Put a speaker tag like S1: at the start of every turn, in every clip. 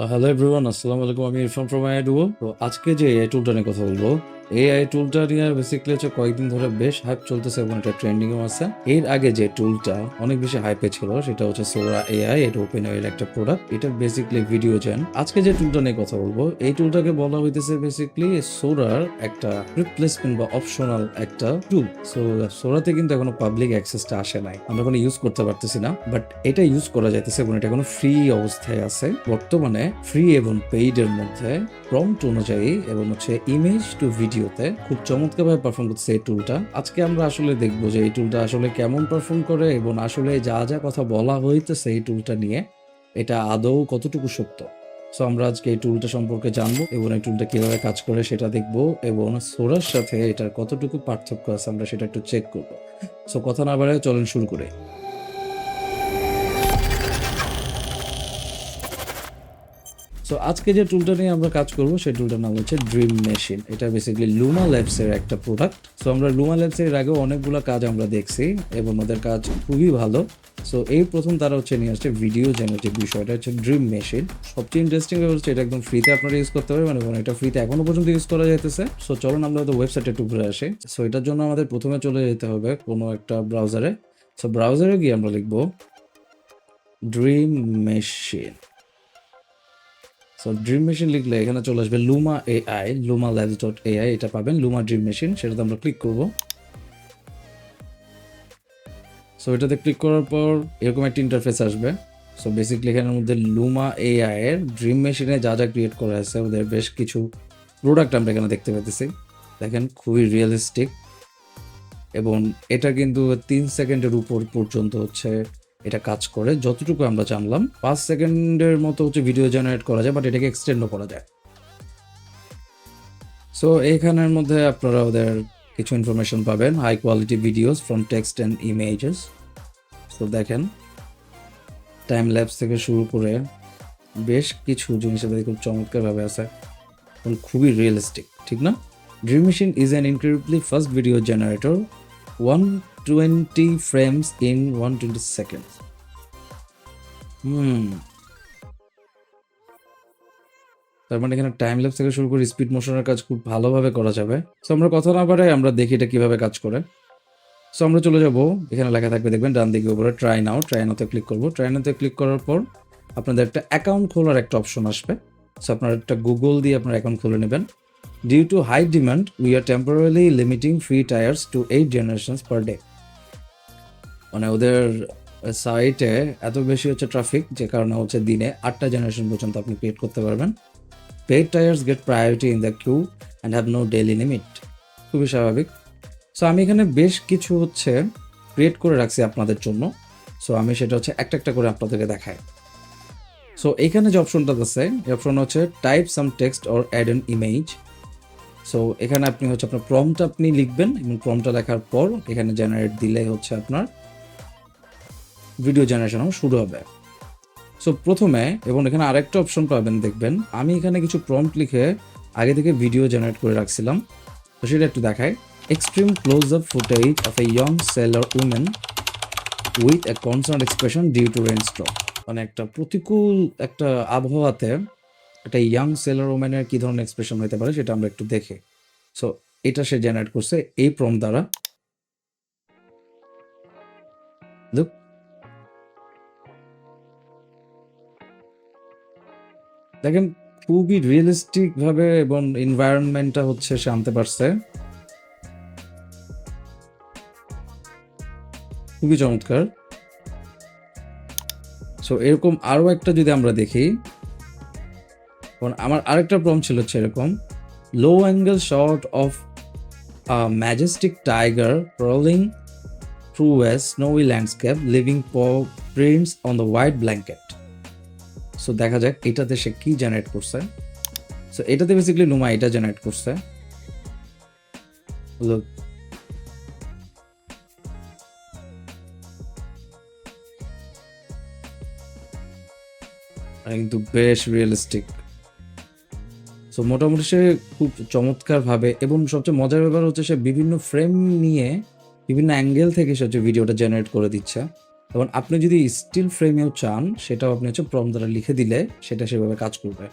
S1: Hello everyone, আসসালামু আলাইকুম। আমি ইরফান ফ্রম AI Duo। তো আজকে যে AI টুলটা নিয়ে কথা বলবো, AI টুলটা নিয়ে বেসিক্যালি হচ্ছে কয়েকদিন ধরে বেশ হাইপ চলতেছে এবং এটা ট্রেন্ডিংও আছে। এর আগে যে টুলটা অনেক বেশি হাইপে ছিল সেটা হচ্ছে সোরা AI। এটা ওপেন এর একটা প্রোডাক্ট, এটা বেসিক্যালি ভিডিও জেন। আজকে যে টুলটা নিয়ে কথা বলবো, এই টুলটাকে বলা হইতেছে বেসিক্যালি সোরার একটা রিপ্লেসমেন্ট বা অপশনাল একটা টুল। সো সোরাতে কিন্তু এখনো পাবলিক অ্যাক্সেসটা আসে নাই, আমরা কোনো ইউজ করতে পারতেছি না, বাট এটা ইউজ করা যাইতেছে এবং এটা কোনো ফ্রি অবস্থায় আছে বর্তমানে। ফ্রি এবং পেইড এর মধ্যে প্রম্পট অনুযায়ী এবং হচ্ছে ইমেজ টু ভিডিওতে খুব চমৎকারভাবে পারফর্ম করতেছে এই টুলটা। আজকে আমরা আসলে দেখবো যে এই টুলটা আসলে কেমন পারফর্ম করে এবং আসলে যা যা কথা বলা হইতেছে এই টুলটা নিয়ে এটা আদৌ কতটুকু সত্য। সো আমরা আজকে এই টুলটা সম্পর্কে জানবো এবং এই টুলটা কিভাবে কাজ করে সেটা দেখবো এবং সোরার সাথে এটার কতটুকু পার্থক্য আছে আমরা সেটা একটু চেক করবো। সো কথা না বাড়ায় চলেন শুরু করে। সো আজকে যে টুলটা নিয়ে আমরা কাজ করব সেই টুলটার নাম হচ্ছে ড্রিম মেশিন। এটা বেসিক্যালি লুমা ল্যাবস এর একটা প্রোডাক্ট। সো আমরা লুমা ল্যাবস এর আগেও অনেকগুলো কাজ আমরা দেখছি এবং ওদের কাজ খুবই ভালো। সো এই প্রথম তারা হচ্ছে নিয়ে আসছে ভিডিও জেনের যে বিষয়টা হচ্ছে ড্রিম মেশিন। সবচেয়ে ইন্টারেস্টিং ব্যাপার হচ্ছে এটা একদম ফ্রিতে আপনারা ইউজ করতে পারবেন এবং এটা ফ্রিতে এখনো পর্যন্ত ইউজ করা যাইতেছে। সো চলুন আমরা ওদের ওয়েবসাইটে একটু ঘুরে আসি। সো এটার জন্য আমাদের প্রথমে চলে যেতে হবে কোনো একটা ব্রাউজারে। সো ব্রাউজারে গিয়ে আমরা লিখবো dream machine. So dream machine লিখলে এখানে চলে আসবে Luma AI, Luma labs dot AI, এটা পাবেন লুমা ড্রিম মেশিন, সেটাতে আমরা ক্লিক করব। সো এটাতে ক্লিক করার পর এরকম একটা ইন্টারফেস আসবে। সো বেসিক্যালি এখানের মধ্যে লুমা AI এর ড্রিম মেশিনে যা যা ক্রিয়েট করা আছে ওদের বেশ কিছু প্রোডাক্ট আমরা এখানে দেখতে পাচ্ছি। দেখেন খুবই রিয়েলিস্টিক এবং এটা কিন্তু 3 সেকেন্ডের উপর পর্যন্ত হচ্ছে এটা কাজ করে। যতটুকু আমরা জানলাম 5 সেকেন্ডের মতো হচ্ছে ভিডিও জেনারেট করা যায়, বাট এটাকে এক্সটেন্ডও করা যায়। সো এইখানের মধ্যে আপনারা ওদের কিছু ইনফরমেশন পাবেন, high quality videos from text and images. তো দেখেন টাইম ল্যাপস থেকে শুরু করে বেশ কিছু জিনিস এদের খুব চমৎকারভাবে আছে এবং খুবই রিয়েলিস্টিক, ঠিক না? Dream machine is an incredibly fast video generator, 120 frames in 120 seconds. তার মানে এখানে টাইম ল্যাপস থেকে শুরু করে স্পিড মোশনের কাজ খুব ভালোভাবে করা যাবে। সো আমরা কথা না বাড়াই আমরা দেখি এটা কিভাবে কাজ করে। সো আমরা চলে যাব, এখানে লেখা থাকবে দেখবেন ডান দিকে উপরে ট্রাই নাও। ট্রাই নাওতে ক্লিক করব। ট্রাই নাওতে ক্লিক করার পর আপনাদের একটা অ্যাকাউন্ট খোলার একটা অপশন আসবে। সো আপনারা একটা গুগল দিয়ে আপনার অ্যাকাউন্ট খুলে নেবেন। Due to high demand we are temporarily limiting free tiers to 8 generations per day. মানে ওদের সাইটে এত বেশি হচ্ছে ট্রাফিক, যে কারণে হচ্ছে দিনে 8টা জেনারেশন পর্যন্ত আপনি ক্রিয়েট করতে পারবেন। Paid tiers get priority in the queue and have no daily limit. খুবই স্বাভাবিক। সো আমি এখানে বেশ কিছু হচ্ছে ক্রিয়েট করে রাখছি আপনাদের জন্য। সো আমি সেটা হচ্ছে একটা একটা করে আপনাদেরকে দেখাই। সো এখানে যে অপশনটা আছে এই অপশন হচ্ছে type some text or add an image. So এখানে আপনি হচ্ছে আপনার প্রম্পটটা আপনি লিখবেন এবং প্রম্পটটা লেখার পর এখানে জেনারেট দিলে হচ্ছে আপনার ভিডিও জেনারেশনও শুরু হবে। সো প্রথমে এবং এখানে আরেকটা অপশন পাবেন দেখবেন, আমি এখানে কিছু প্রম্পট লিখে আগে থেকে ভিডিও জেনারেট করে রাখছিলাম। তো সেটা একটু দেখায়। Extreme close up footage of a young sailor women with a concern expression due to rain stroke. মানে একটা প্রতিকূল একটা আবহাওয়াতে একটা ইয়াং সেলার ওম্যানের কি ধরনের এক্সপ্রেশন হতে পারে সেটা আমরা একটু দেখি। সো এটা সে জেনারেট করছে এই প্রম্পট দ্বারা। দেখেন খুবই রিয়েলিস্টিক ভাবে এবং এনভায়রনমেন্টটা হচ্ছে সে আনতে পারছে, খুবই চমৎকার। সো এরকম আরো একটা যদি আমরা দেখি, আমার আরেকটা প্রম্পট ছিল হচ্ছে এরকম, low angle shot of majestic tiger crawling through a snowy landscape leaving prints on the white blanket. So দেখা যাক এটাতে সে কি জেনারেট করছে। সো এটাতে বেসিক্যালি লুমা এটা জেনারেট করছে। Look, কিন্তু বেশ রিয়েলিস্টিক। সো মোটামুটি সে খুব চমৎকারভাবে এবং সবচেয়ে মজার ব্যাপার হচ্ছে সে বিভিন্ন ফ্রেম নিয়ে বিভিন্ন অ্যাঙ্গেল থেকে সে হচ্ছে ভিডিওটা জেনারেট করে দিচ্ছে। এবং আপনি যদি স্টিল ফ্রেমেও চান সেটাও আপনি হচ্ছে প্রম্পট দ্বারা লিখে দিলে সেটা সেভাবে কাজ করবে।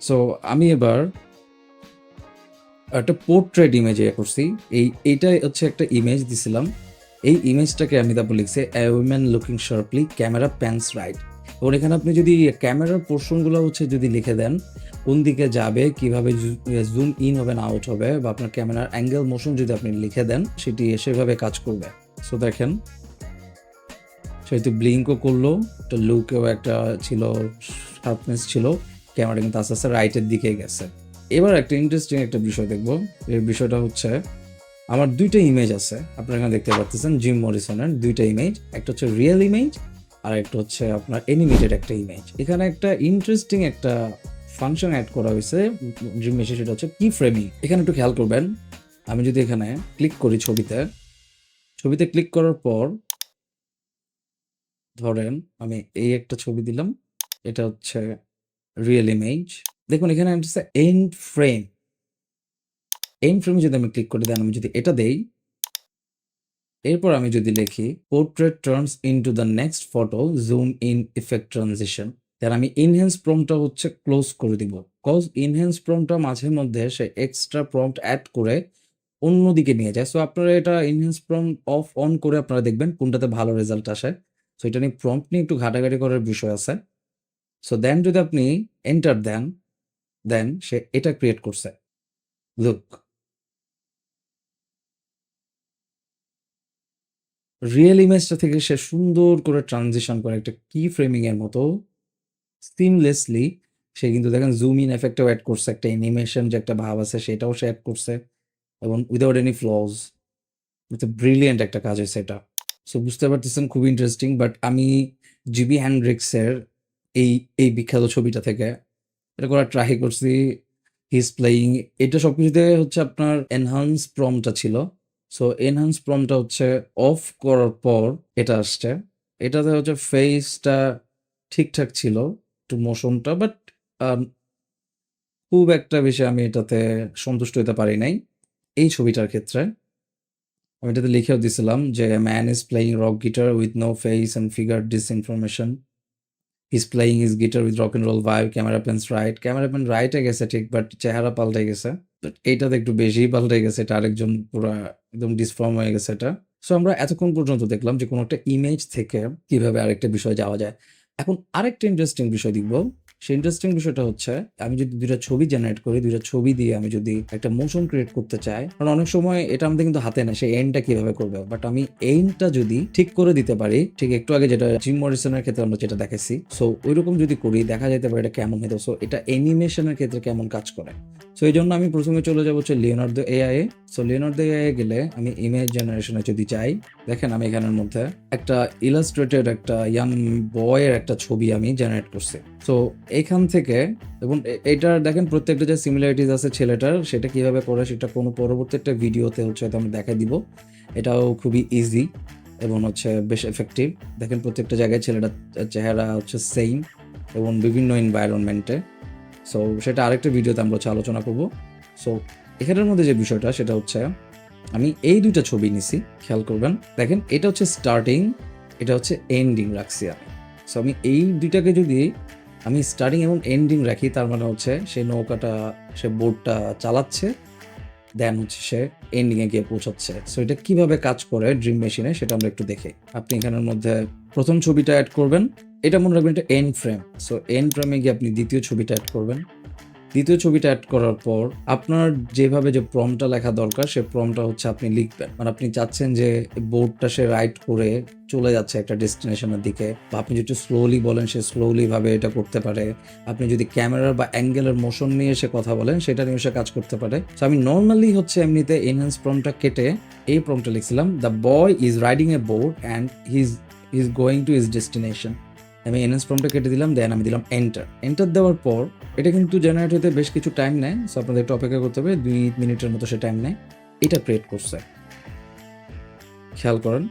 S1: সো আমি এবার একটা পোর্ট্রেট ইমেজ করছি। এইটাই হচ্ছে একটা ইমেজ দিছিলাম। এই ইমেজটাকে আমি তারপর লিখছি এ women looking sharply camera pans right. এবং এখানে আপনি যদি ক্যামেরার পোর্শনগুলো হচ্ছে যদি লিখে দেন কোন দিকে যাবে, কিভাবে জুম ইন হবে না আউট হবে, বা আপনার ক্যামেরার অ্যাঙ্গেল মোশন যদি আপনি লিখে দেন সেটি সেভাবে কাজ করবে। সো দেখেন সেহেতু ব্লিঙ্কও করলো, একটা লুকেও একটা ছিল, শার্পনেস ছিল, ক্যামেরা কিন্তু আস্তে আস্তে রাইটের দিকে গেছে। এবার একটা ইন্টারেস্টিং একটা বিষয় দেখবো। এই বিষয়টা হচ্ছে আমার দুইটা ইমেজ আছে, আপনারা এখানে দেখতে পাচ্ছেন জিম মরিসনের দুইটা ইমেজ, একটা হচ্ছে রিয়েল ইমেজ আর একটা হচ্ছে আপনার অ্যানিমেটেড একটা ইমেজ। এখানে একটা ইন্টারেস্টিং একটা ফাংশন অ্যাড করা হয়েছে জিম মেশে, সেটা হচ্ছে কি ফ্রেমিং। এখানে একটু খেয়াল করবেন, আমি যদি এখানে ক্লিক করি ছবিতে ক্লিক করার পর ধরেন আমি এই একটা ছবি দিলাম, এটা হচ্ছে রিয়েল ইমেজ। দেখুন এখানে হচ্ছে এন্ড ফ্রেম যদি আমি ক্লিক করে দেন, আমি যদি এটা দেই, এরপর আমি যদি লিখি portrait turns into the next photo zoom in effect transition, তার আমি ইনহ্যান্স প্রম্পটটা হচ্ছে ক্লোজ করে দিব। কজ ইনহ্যান্স প্রম্পটটা মাঝে মধ্যে সে এক্সট্রা প্রম্পট অ্যাড করে অন্যদিকে নিয়ে যায়। সো আপনারা এটা ইনহ্যান্স প্রম্পট অফ অন করে আপনারা দেখবেন কোনটাতে ভালো রেজাল্ট আসে। সো এটা নিয়ে প্রম্পট নিয়ে একটু ঘাটাঘাটি করার বিষয় আছে। সো দেন যদি আপনি এন্টার দেন সে এটা ক্রিয়েট করছে। লুক, রিয়েল ইমেজটা থেকে সে সুন্দর করে ট্রানজিশন করে একটা কি ফ্রেমিং এর মতো সিমলেসলি সে কিন্তু দেখেন জুম ইন এফেক্টও অ্যাড করছে, একটা অ্যানিমেশন যে একটা ভাব আছে সেটাও সে অ্যাড করছে, এবং উইদাউট এনি ফ্লজ। এটা ব্রিলিয়েন্ট একটা কাজ হয়েছে এটা। সো বুঝতে পারতেছেন খুবই ইন্টারেস্টিং। বাট আমি জিবি হ্যান্ড্রিক্সের এই এই বিখ্যাত ছবিটা থেকে এটা করার ট্রাই করছি। হিজ প্লেয়িং, এটা সবকিছুতে হচ্ছে আপনার এনহান্স প্রমটা ছিল। সো এনহান্স প্রমটা হচ্ছে অফ করার পর এটা আসছে। এটাতে হচ্ছে ফেসটা ঠিকঠাক ছিল, একটু মোশনটা, বাট খুব একটা বেশি আমি এটাতে সন্তুষ্ট হতে পারি নাই এই ছবিটার ক্ষেত্রে। আমি এটাতে লিখেও দিছিলাম যে man is playing rock guitar with no face and figure disinformation, his playing his guitar with rock and roll vibe, camera pans right. Camera pan রাইটে গেছে ঠিক, বাট চেহারা পাল্টে গেছে। বাট এইটাতে একটু বেশিই পাল্টে গেছে, এটা আরেকজন পুরা একদম ডিসফর্ম হয়ে গেছে এটা। সো আমরা এতক্ষণ পর্যন্ত দেখলাম যে কোনো একটা ইমেজ থেকে কিভাবে আরেকটা বিষয় যাওয়া যায়। এখন আরেকটা ইন্টারেস্টিং বিষয় দেখবো। সেই ইন্টারেস্টিং বিষয়টা হচ্ছে আমি যদি দুইটা ছবি জেনারেট করি, দুইটা ছবি দিয়ে আমি যদি একটা মোশন ক্রিয়েট করতে চাই, কারণ অনেক সময় এটা আমাদের কিন্তু হাতে না, সেই এন্ডটা কিভাবে করবে, বাট আমি এন্ডটা যদি ঠিক করে দিতে পারি, ঠিক একটু আগে যেটা জিম মরিসনের ক্ষেত্রে আমরা যেটা দেখেছি, সো ওইরকম যদি করি দেখা যেতে পারে এটা কেমন হতো। সো এটা অ্যানিমেশনের ক্ষেত্রে কেমন কাজ করে। সো এই জন্য আমি প্রথমে চলে যাবো হচ্ছে লিওনার্দো এআই এ। সো লিওনার্দো এআই গেলে আমি ইমেজ জেনারেশনে যদি চাই, দেখেন আমি এখানের মধ্যে একটা ইলাস্ট্রেটেড একটা ইয়াং বয়ের একটা ছবি আমি জেনারেট করছি। সো এখান থেকে, এবং এটার দেখেন প্রত্যেকটা যে সিমিলারিটিস আছে ছেলেটার, সেটা কিভাবে করে সেটা কোনো পরবর্তী একটা ভিডিওতে হচ্ছে আমি দেখাই দিব। এটাও খুবই ইজি এবং হচ্ছে বেশ এফেক্টিভ। দেখেন প্রত্যেকটা জায়গায় ছেলেটার চেহারা হচ্ছে সেম এবং বিভিন্ন এনভায়রনমেন্টে। সো সেটা আরেকটা ভিডিওতে আমরা হচ্ছে আলোচনা করব। সো এখানের মধ্যে যে বিষয়টা সেটা হচ্ছে আমি এই দুইটা ছবি নিছি, খেয়াল করবেন। দেখেন এটা হচ্ছে স্টার্টিং, এটা হচ্ছে এন্ডিং রাখছি আমি। সো আমি এই দুইটাকে যদি আমি স্টার্টিং এবং এন্ডিং রাখি, তার মানে হচ্ছে সেই নৌকাটা, সে বোটটা চালাচ্ছে, দেন হচ্ছে সে এন্ডিংয়ে গিয়ে পৌঁছাচ্ছে। সো এটা কিভাবে কাজ করে ড্রিম মেশিনে সেটা আমরা একটু দেখি। আপনি এখানের মধ্যে প্রথম ছবিটা অ্যাড করবেন, এটা মনে রাখবেন এটা এন্ড ফ্রেম। সো এন্ড ফ্রেমে গিয়ে আপনি দ্বিতীয় ছবিটা অ্যাড করবেন। দ্বিতীয় ছবিটা অ্যাড করার পর আপনার যেভাবে যে প্রম্পটটা লেখা দরকার সে প্রম্পটটা হচ্ছে আপনি লিখবেন। মানে আপনি চাচ্ছেন যে বোর্ডটা সে রাইট করে চলে যাচ্ছে একটা ডেস্টিনেশনের দিকে, বা আপনি যদি স্লোলি বলেন সে স্লোলি ভাবে এটা করতে পারে। আপনি যদি ক্যামেরার বা অ্যাঙ্গেলের মোশন নিয়ে সে কথা বলেন সেটা নিয়ে সে কাজ করতে পারে। তো আমি নর্মালি হচ্ছে এমনিতে এনহ্যান্স প্রম্পটটা কেটে এই প্রম্পটটা লিখছিলাম, the boy is riding a boat and his going to his destination. আমি এনএস প্রম্পটটা কেটে দিলাম, দেন আমি দিলাম এন্টার দেওয়ার পর এটা কিন্তু জেনারেট হতে বেশ কিছু টাইম নেয়। সো আপনাদের একটু অপেক্ষা করতে হবে, 2 মিনিটের মতো সে টাইম নেয়। এটা ক্রিয়েট করছে, খেয়াল করেন।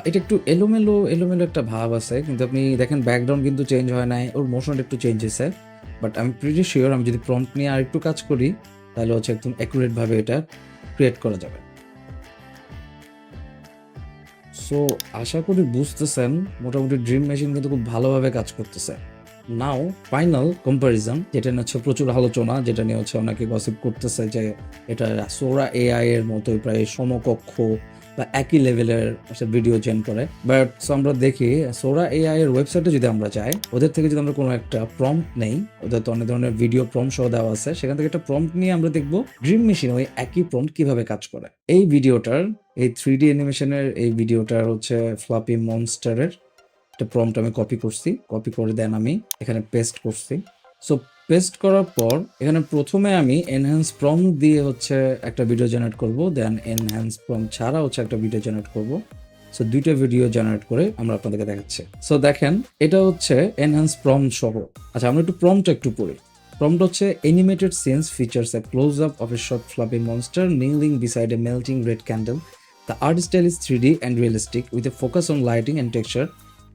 S1: এটা একটু এলোমেলো একটা ভাব আছে, কিন্তু আপনি দেখেন ব্যাকগ্রাউন্ড কিন্তু চেঞ্জ হয় নাই, ওর মোশনটা একটু চেঞ্জ হয়েছে। বাট আমি প্রিটি শিওর আমি যদি প্রম্পট নিয়ে আর একটু কাজ করি তাহলে হচ্ছে একদম অ্যাকুরেট ভাবে এটা ক্রিয়েট করা যাবে। সো আশা করি বুঝতেছেন মোটামুটি ড্রিম মেশিন কিন্তু খুব ভালোভাবে কাজ করতেছে। নাও ফাইনাল কম্পারিজন যেটা নিয়ে হচ্ছে প্রচুর আলোচনা, যেটা নিয়ে হচ্ছে অনেকে গসিপ করতেছে যে এটা সোরা এআই এর মতোই প্রায় সমকক্ষ বা একই লেভেলের একটা ভিডিও জেন করে। বাট সো আমরা দেখি সোরা এআই এর ওয়েবসাইটে যদি আমরা যাই, ওদের থেকে যদি আমরা কোনো একটা প্রম্পট নেই, ওদের তো অনেক ধরনের ভিডিও প্রম্পট সহ দেওয়া আছে, সেখান থেকে একটা প্রম্পট নিয়ে আমরা দেখবো ড্রিম মেশিন ওই একই প্রম্পট কিভাবে কাজ করে। এই ভিডিওটার এই 3D অ্যানিমেশনের এই ভিডিওটার হচ্ছে ফ্লাপি মনস্টারের একটা প্রম্পট আমি কপি করছি, কপি করে দেন আমি এখানে পেস্ট করছি। সো পেস্ট করার পর এখানে প্রথমে আমি এনহ্যান্স প্রম্পট দিয়ে হচ্ছে একটা ভিডিও জেনারেট করব, দেন এনহ্যান্স প্রম্পট ছাড়া হচ্ছে একটা ভিডিও জেনারেট করব। সো দুইটা ভিডিও জেনারেট করে আমরা আপনাদেরকে দেখাচ্ছি। সো দেখেন এটা হচ্ছে এনহ্যান্স প্রম্পট সহ। আচ্ছা আমরা একটু প্রম্পট একটু পড়ি। প্রম্পট হচ্ছে animated scenes features a close up of a short fluffy monster kneeling beside a melting red candle. The art style is 3D and realistic with a focus on lighting and texture.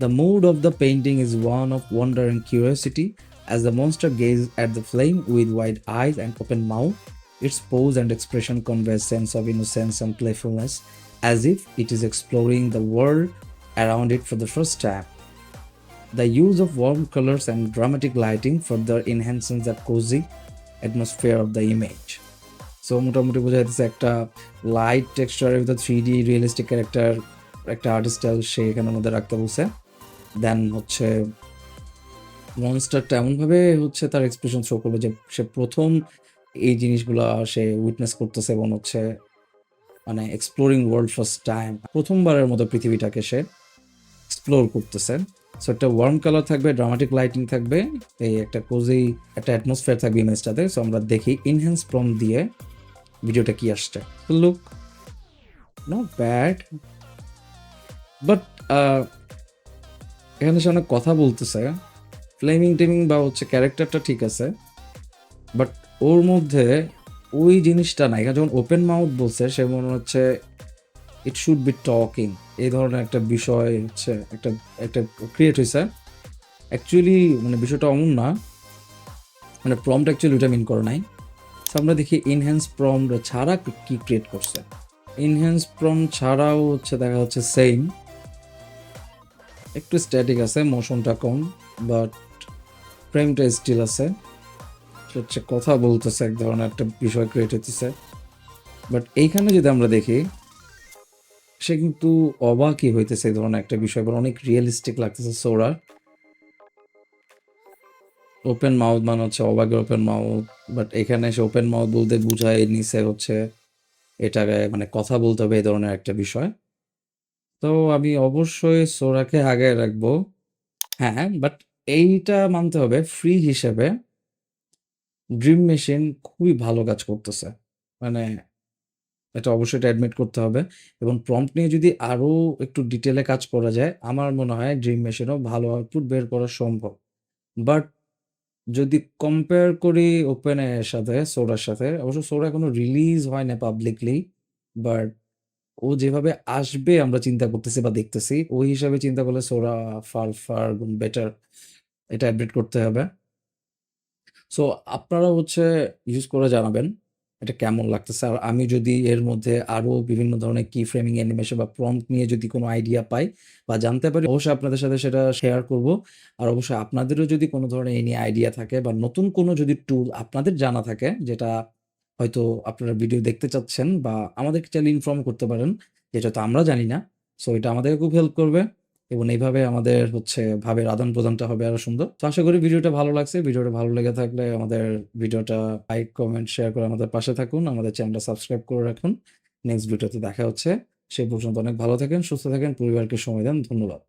S1: The mood of the painting is one of wonder and curiosity as the monster gazes at the flame with wide eyes and open mouth. Its pose and expression convey a sense of innocence and playfulness as if it is exploring the world around it for the first time. The use of warm colors and dramatic lighting further enhances the cozy atmosphere of the image. So মোটামুটি বোঝা যাচ্ছে একটা light টেক্সচারের ভিতর 3D realistic character একটা artist style সে এখানের মধ্যে রাখতে বলছে। দেন হচ্ছে মনস্টারটা এমনভাবে হচ্ছে তার এক্সপ্রেশন শো করবে যে সে প্রথম এই জিনিসগুলা সে উইটনেস করতেছে এবং হচ্ছে মানে এক্সপ্লোরিং ওয়ার্ল্ড ফার্স্ট টাইম, প্রথমবারের মতো পৃথিবীটাকে সে এক্সপ্লোর করতেছে। সো একটা ওয়ার্ম কালার থাকবে, ড্রামাটিক লাইটিং থাকবে, এই একটা কোজি একটা অ্যাটমসফিয়ার থাকবে ইমেজটাতে। সো আমরা দেখি ইনহ্যান্স প্রম্পট দিয়ে ভিডিওটা কি আসছে। লুক নট ব্যাড, বাট এখানে সে অনেক কথা বলতেছে, ফ্লেমিং টেমিং বা হচ্ছে ক্যারেক্টারটা ঠিক আছে, বাট ওর মধ্যে ওই জিনিসটা নাই। এখানে যখন ওপেন মাউথ বলছে সে মনে হচ্ছে ইট শুড বি টকিং, এই ধরনের একটা বিষয় হচ্ছে একটা একটা ক্রিয়েট হয়েছে। অ্যাকচুয়ালি মানে বিষয়টা অমন না, মানে প্রম্পট অ্যাকচুয়ালি ওটা মিন করে নাই। সো আমরা দেখি ইনহ্যান্স প্রম্পট ছাড়া কি ক্রিয়েট করছে। ইনহ্যান্স প্রম্পট ছাড়াও হচ্ছে দেখা হচ্ছে সেম, একটু স্ট্যাটিক আছে, মোশনটা কম, বাট ফ্রেমটা স্টিল আছে। হচ্ছে কথা বলতেছে, এক ধরনের একটা বিষয় ক্রিয়েট হতেছে। বাট এইখানে যদি আমরা দেখি সে কিন্তু অবাকই হইতেছে এই ধরনের একটা বিষয়, এবার অনেক রিয়েলিস্টিক লাগতেছে। সোরা ওপেন মাউথ মানে হচ্ছে অবাকের ওপেন মাউথ, বাট এখানে সে ওপেন মাউথ বলতে বুঝায় নিছে হচ্ছে এটাকে মানে কথা বলতে হবে এই ধরনের একটা বিষয়। তো আমি অবশ্যই সোরাকে আগে রাখবো। হ্যাঁ, বাট এইটা মানতে হবে ফ্রি হিসেবে ড্রিম মেশিন খুবই ভালো কাজ করতেছে। মানে এটা অবশ্যই এটা অ্যাডমিট করতে হবে, এবং প্রম্পট নিয়ে যদি আরো একটু ডিটেইলে কাজ করা যায়, আমার মনে হয় ড্রিম মেশিনও ভালো আউটপুট বের করা সম্ভব। বাট যদি কম্পেয়ার করি ওপেন এর সাথে, সোরার সাথে, অবশ্য সোরা এখনো রিলিজ হয় না পাবলিকলি, বাট ও যেভাবে আসবে আমরা চিন্তা করতেছি বা দেখতেছি, ওই হিসাবে চিন্তা করলে সোরা ফার ফার গুণ বেটার, এটা অ্যাডমিট করতে হবে। সো আপনারা হচ্ছে ইউজ করে জানাবেন এটা কেমন লাগতেছে। আর আমি যদি এর মধ্যে আরো বিভিন্ন ধরনের কি ফ্রেমিং অ্যানিমেশন বা প্রম্পট নিয়ে যদি কোনো আইডিয়া পাই বা জানতে পারি, অবশ্যই আপনাদের সাথে সেটা শেয়ার করব। আর অবশ্যই আপনাদেরও যদি কোনো ধরনের এই নিয়ে আইডিয়া থাকে বা নতুন কোনো যদি টুল আপনাদের জানা থাকে যেটা হয়তো আপনারা ভিডিও দেখতে চাচ্ছেন, বা আমাদেরকে চাইলে ইনফর্ম করতে পারেন, যেটা তো আমরা জানি না। সো এটা আমাদেরকে খুব হেল্প করবে, এবং এইভাবে আমাদের হচ্ছে ভাবের আদান-প্রদানটা হবে আরো সুন্দর। তো আশা করি ভিডিওটা ভালো লাগছে। ভিডিওটা ভালো লেগে থাকলে আমাদের ভিডিওটা লাইক, কমেন্ট, শেয়ার করে আমাদের পাশে থাকুন। আমাদের চ্যানেলটা সাবস্ক্রাইব করে রাখুন। নেক্সট ভিডিওতে দেখা হচ্ছে। সে পর্যন্ত অনেক ভালো থাকেন, সুস্থ থাকেন, পরিবারকে সময় দেন। ধন্যবাদ।